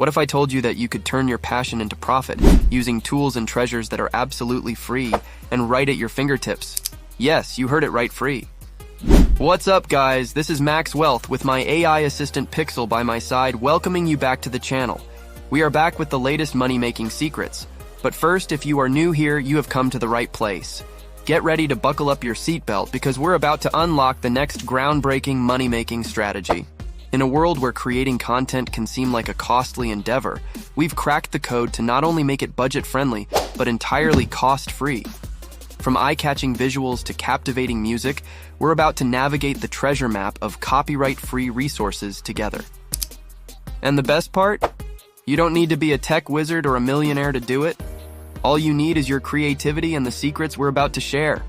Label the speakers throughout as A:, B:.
A: What if I told you that you could turn your passion into profit using tools and treasures that are absolutely free and right at your fingertips? Yes, you heard it right, free. What's up, guys? This is Max Wealth with my AI assistant Pixel by my side, welcoming you back to the channel. We are back with the latest money-making secrets. But first, if you are new here, you have come to the right place. Get ready to buckle up your seatbelt because we're about to unlock the next groundbreaking money-making strategy. In a world where creating content can seem like a costly endeavor, we've cracked the code to not only make it budget-friendly, but entirely cost-free. From eye-catching visuals to captivating music, we're about to navigate the treasure map of copyright-free resources together. And the best part? You don't need to be a tech wizard or a millionaire to do it. All you need is your creativity and the secrets we're about to share.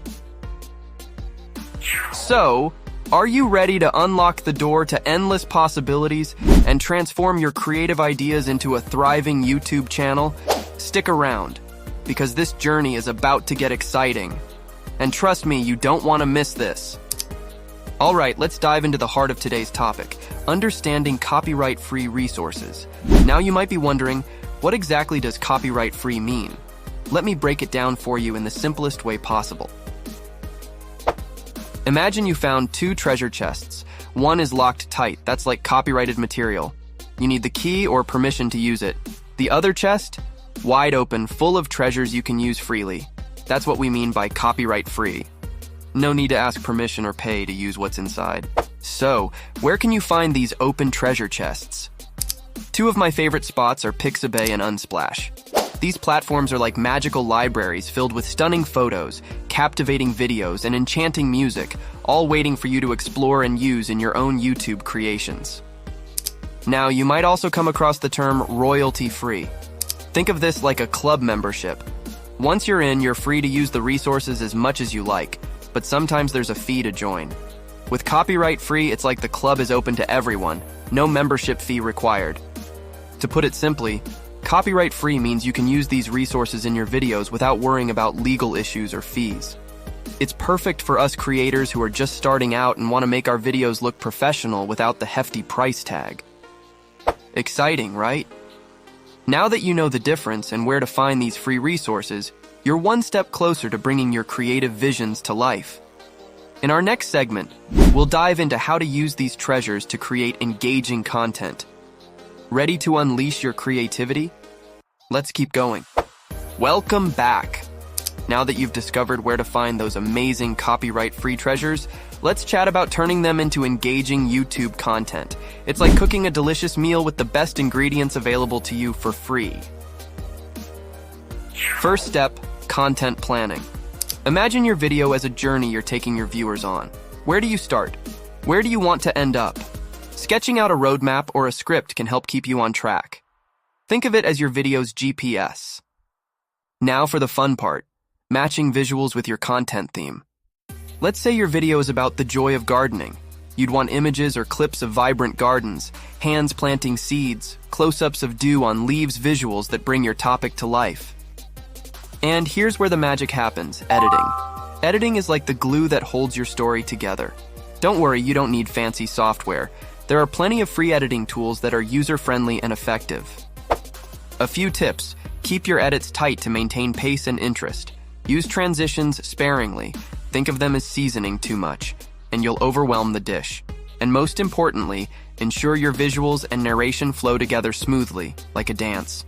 A: So, are you ready to unlock the door to endless possibilities and transform your creative ideas into a thriving YouTube channel? Stick around, because this journey is about to get exciting. And trust me, you don't want to miss this. Alright, let's dive into the heart of today's topic, understanding copyright-free resources. Now you might be wondering, what exactly does copyright-free mean? Let me break it down for you in the simplest way possible. Imagine you found two treasure chests. One is locked tight, that's like copyrighted material. You need the key or permission to use it. The other chest? Wide open, full of treasures you can use freely. That's what we mean by copyright-free. No need to ask permission or pay to use what's inside. So, where can you find these open treasure chests? Two of my favorite spots are Pixabay and Unsplash. These platforms are like magical libraries filled with stunning photos, captivating videos, and enchanting music, all waiting for you to explore and use in your own YouTube creations. Now, you might also come across the term royalty-free. Think of this like a club membership. Once you're in, you're free to use the resources as much as you like, but sometimes there's a fee to join. With copyright-free, it's like the club is open to everyone, no membership fee required. To put it simply, copyright-free means you can use these resources in your videos without worrying about legal issues or fees. It's perfect for us creators who are just starting out and want to make our videos look professional without the hefty price tag. Exciting, right? Now that you know the difference and where to find these free resources, you're one step closer to bringing your creative visions to life. In our next segment, we'll dive into how to use these treasures to create engaging content. Ready to unleash your creativity? Let's keep going. Welcome back. Now that you've discovered where to find those amazing copyright-free treasures, let's chat about turning them into engaging YouTube content. It's like cooking a delicious meal with the best ingredients available to you for free. First step, content planning. Imagine your video as a journey you're taking your viewers on. Where do you start? Where do you want to end up? Sketching out a roadmap or a script can help keep you on track. Think of it as your video's GPS. Now for the fun part, matching visuals with your content theme. Let's say your video is about the joy of gardening. You'd want images or clips of vibrant gardens, hands planting seeds, close-ups of dew on leaves, visuals that bring your topic to life. And here's where the magic happens, editing. Editing is like the glue that holds your story together. Don't worry, you don't need fancy software. There are plenty of free editing tools that are user-friendly and effective. A few tips. Keep your edits tight to maintain pace and interest. Use transitions sparingly. Think of them as seasoning too much, and you'll overwhelm the dish. And most importantly, ensure your visuals and narration flow together smoothly, like a dance.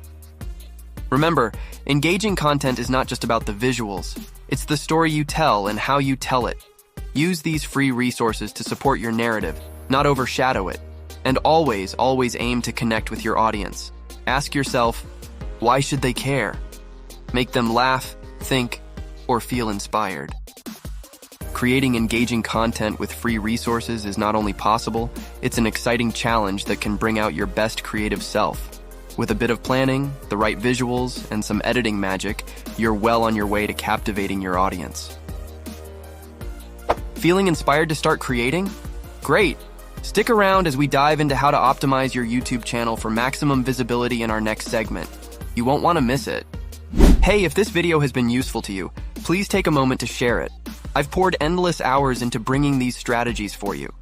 A: Remember, engaging content is not just about the visuals. It's the story you tell and how you tell it. Use these free resources to support your narrative, not overshadow it. And always aim to connect with your audience. Ask yourself, why should they care? Make them laugh, think, or feel inspired. Creating engaging content with free resources is not only possible, it's an exciting challenge that can bring out your best creative self. With a bit of planning, the right visuals, and some editing magic, you're well on your way to captivating your audience. Feeling inspired to start creating? Great! Stick around as we dive into how to optimize your YouTube channel for maximum visibility in our next segment. You won't want to miss it. Hey, if this video has been useful to you, please take a moment to share it. I've poured endless hours into bringing these strategies for you.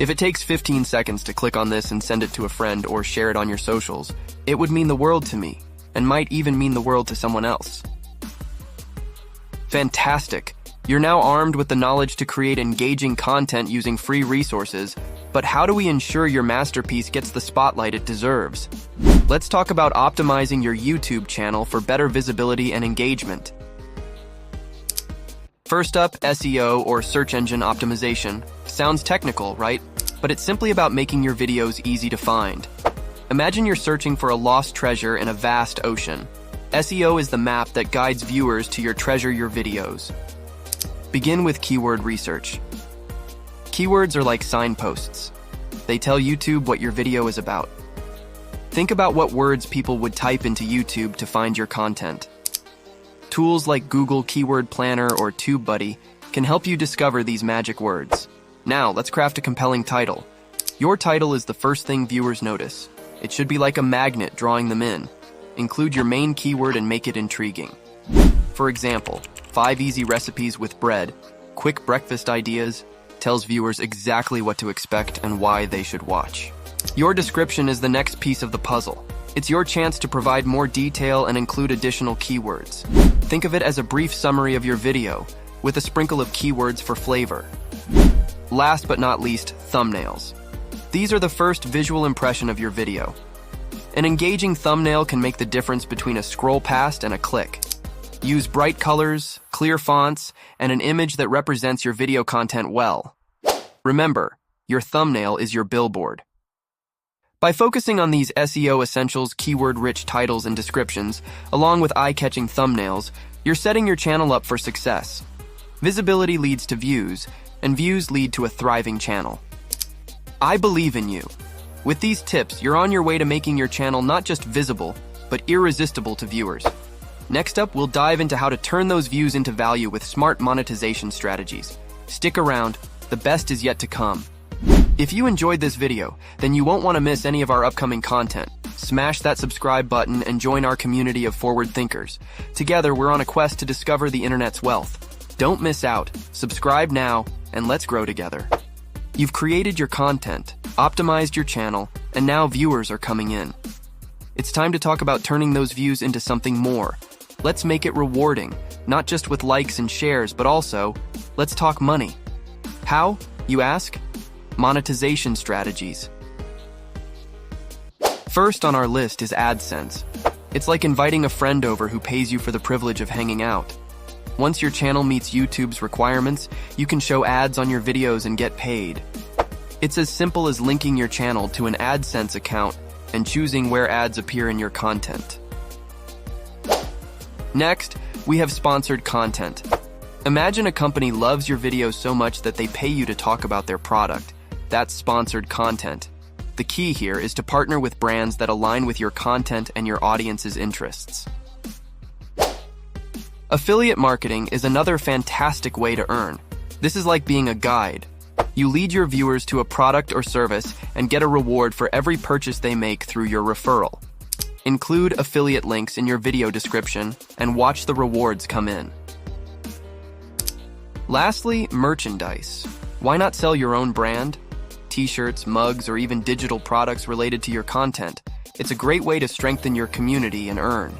A: If it takes 15 seconds to click on this and send it to a friend or share it on your socials, it would mean the world to me, and might even mean the world to someone else. Fantastic! You're now armed with the knowledge to create engaging content using free resources, but how do we ensure your masterpiece gets the spotlight it deserves? Let's talk about optimizing your YouTube channel for better visibility and engagement. First up, SEO or search engine optimization. Sounds technical, right? But it's simply about making your videos easy to find. Imagine you're searching for a lost treasure in a vast ocean. SEO is the map that guides viewers to your treasure your videos. Begin with keyword research. Keywords are like signposts. They tell YouTube what your video is about. Think about what words people would type into YouTube to find your content. Tools like Google Keyword Planner or TubeBuddy can help you discover these magic words. Now, let's craft a compelling title. Your title is the first thing viewers notice. It should be like a magnet drawing them in. Include your main keyword and make it intriguing. For example, 5 easy recipes with bread, quick breakfast ideas, tells viewers exactly what to expect and why they should watch. Your description is the next piece of the puzzle. It's your chance to provide more detail and include additional keywords. Think of it as a brief summary of your video, with a sprinkle of keywords for flavor. Last but not least, thumbnails. These are the first visual impression of your video. An engaging thumbnail can make the difference between a scroll past and a click. Use bright colors, clear fonts, and an image that represents your video content well. Remember, your thumbnail is your billboard. By focusing on these SEO essentials, keyword-rich titles and descriptions, along with eye-catching thumbnails, you're setting your channel up for success. Visibility leads to views, and views lead to a thriving channel. I believe in you. With these tips, you're on your way to making your channel not just visible, but irresistible to viewers. Next up, we'll dive into how to turn those views into value with smart monetization strategies. Stick around, the best is yet to come. If you enjoyed this video, then you won't want to miss any of our upcoming content. Smash that subscribe button and join our community of forward thinkers. Together, we're on a quest to discover the internet's wealth. Don't miss out. Subscribe now, and let's grow together. You've created your content, optimized your channel, and now viewers are coming in. It's time to talk about turning those views into something more. Let's make it rewarding, not just with likes and shares, but also, let's talk money. How, you ask? Monetization strategies. First on our list is AdSense. It's like inviting a friend over who pays you for the privilege of hanging out. Once your channel meets YouTube's requirements, you can show ads on your videos and get paid. It's as simple as linking your channel to an AdSense account and choosing where ads appear in your content. Next, we have sponsored content. Imagine a company loves your videos so much that they pay you to talk about their product. That's sponsored content. The key here is to partner with brands that align with your content and your audience's interests. Affiliate marketing is another fantastic way to earn. This is like being a guide. You lead your viewers to a product or service and get a reward for every purchase they make through your referral. Include affiliate links in your video description and watch the rewards come in. Lastly, merchandise. Why not sell your own brand? T-shirts, mugs, or even digital products related to your content. It's a great way to strengthen your community and earn.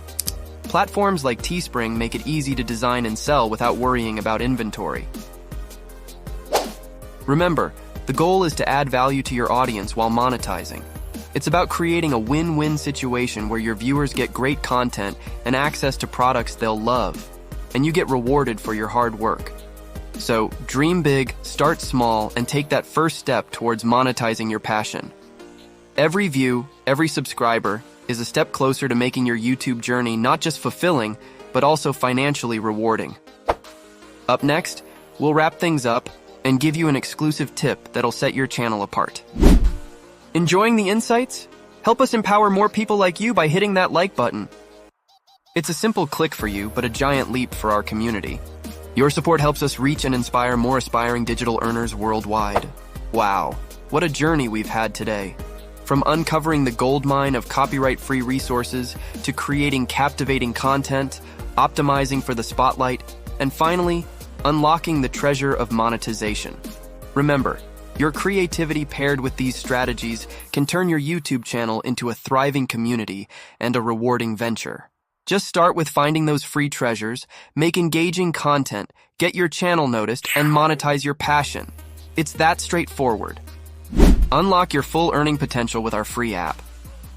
A: Platforms like Teespring make it easy to design and sell without worrying about inventory. Remember, the goal is to add value to your audience while monetizing. It's about creating a win-win situation where your viewers get great content and access to products they'll love, and you get rewarded for your hard work. So, dream big, start small, and take that first step towards monetizing your passion. Every view, every subscriber, is a step closer to making your YouTube journey not just fulfilling, but also financially rewarding. Up next, we'll wrap things up and give you an exclusive tip that'll set your channel apart. Enjoying the insights? Help us empower more people like you by hitting that like button. It's a simple click for you, but a giant leap for our community. Your support helps us reach and inspire more aspiring digital earners worldwide. Wow, what a journey we've had today. From uncovering the goldmine of copyright-free resources to creating captivating content, optimizing for the spotlight, and finally, unlocking the treasure of monetization. Remember, Your creativity paired with these strategies can turn your YouTube channel into a thriving community and a rewarding venture. Just start with finding those free treasures, make engaging content, get your channel noticed, and monetize your passion. It's that straightforward. Unlock your full earning potential with our free app.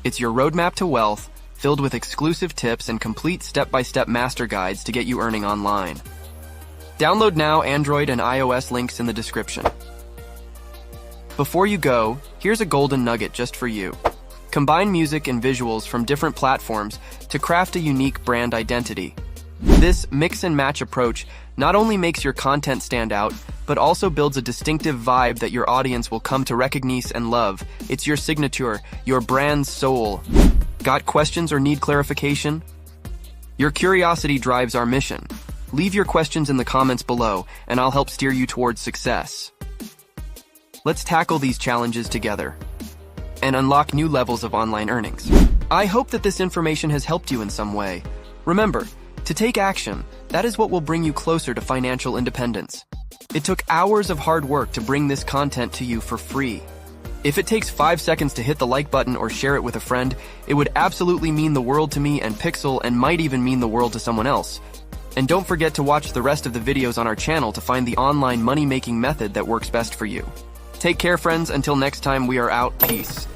A: It's your roadmap to wealth, filled with exclusive tips and complete step-by-step master guides to get you earning online. Download now. Android and iOS links in the description. Before you go, here's a golden nugget just for you. Combine music and visuals from different platforms to craft a unique brand identity. This mix and match approach not only makes your content stand out, but also builds a distinctive vibe that your audience will come to recognize and love. It's your signature, your brand's soul. Got questions or need clarification? Your curiosity drives our mission. Leave your questions in the comments below, and I'll help steer you towards success. Let's tackle these challenges together and unlock new levels of online earnings. I hope that this information has helped you in some way. Remember, to take action, that is what will bring you closer to financial independence. It took hours of hard work to bring this content to you for free. If it takes 5 seconds to hit the like button or share it with a friend, it would absolutely mean the world to me and Pixel, and might even mean the world to someone else. And don't forget to watch the rest of the videos on our channel to find the online money-making method that works best for you. Take care, friends. Until next time, we are out. Peace.